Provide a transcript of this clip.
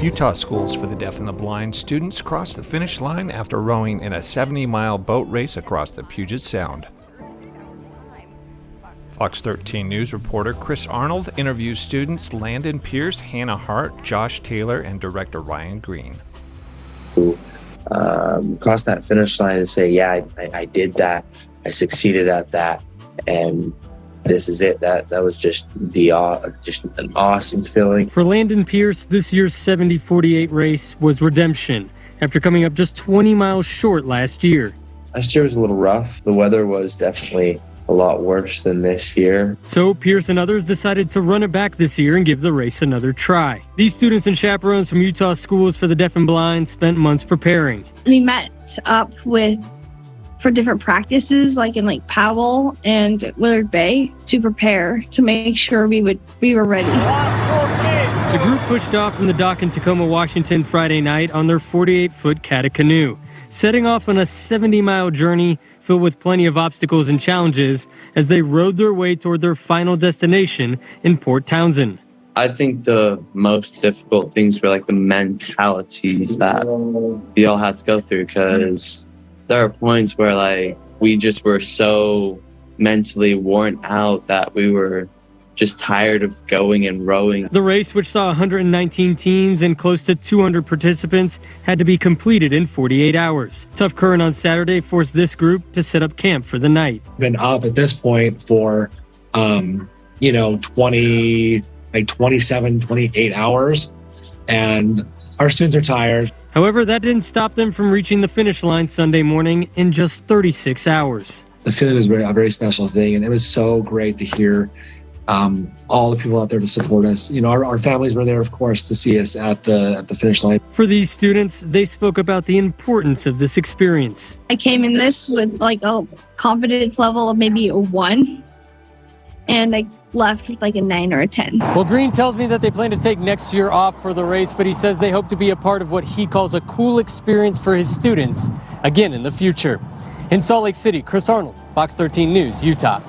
Utah Schools for the Deaf and the Blind students crossed the finish line after rowing in a 70-mile boat race across the Puget Sound. Fox 13 News reporter Chris Arnold interviews students Landon Pearce, Hannah Hart, Josh Taylor, and director Ryan Green. Cross that finish line and say, yeah, I did that. I succeeded at that. And this is it. That was just an awesome feeling. For Landon Pearce, this year's 70-48 race was redemption after coming up just 20 miles short last year. Last year was a little rough. The weather was definitely a lot worse than this year. So Pearce and others decided to run it back this year and give the race another try. These students and chaperones from Utah Schools for the Deaf and Blind spent months preparing. We met up for different practices, like in Powell and Willard Bay, to prepare to make sure we were ready. The group pushed off from the dock in Tacoma, Washington Friday night on their 48-foot Cata canoe, setting off on a 70-mile journey filled with plenty of obstacles and challenges as they rowed their way toward their final destination in Port Townsend. I think the most difficult things were the mentalities that we all had to go through, because there are points where we just were so mentally worn out that we were just tired of going and rowing. The race, which saw 119 teams and close to 200 participants, had to be completed in 48 hours. Tough current on Saturday forced this group to set up camp for the night. Been up at this point for 27, 28 hours, and our students are tired. However, that didn't stop them from reaching the finish line Sunday morning in just 36 hours. The feeling was a very special thing, and it was so great to hear all the people out there to support us. Our families were there, of course, to see us at the finish line. For these students, they spoke about the importance of this experience. I came in this with a confidence level of maybe a 1, and I left with a 9 or a 10. Well, Green tells me that they plan to take next year off for the race, but he says they hope to be a part of what he calls a cool experience for his students again in the future. In Salt Lake City, Chris Arnold, Fox 13 News, Utah.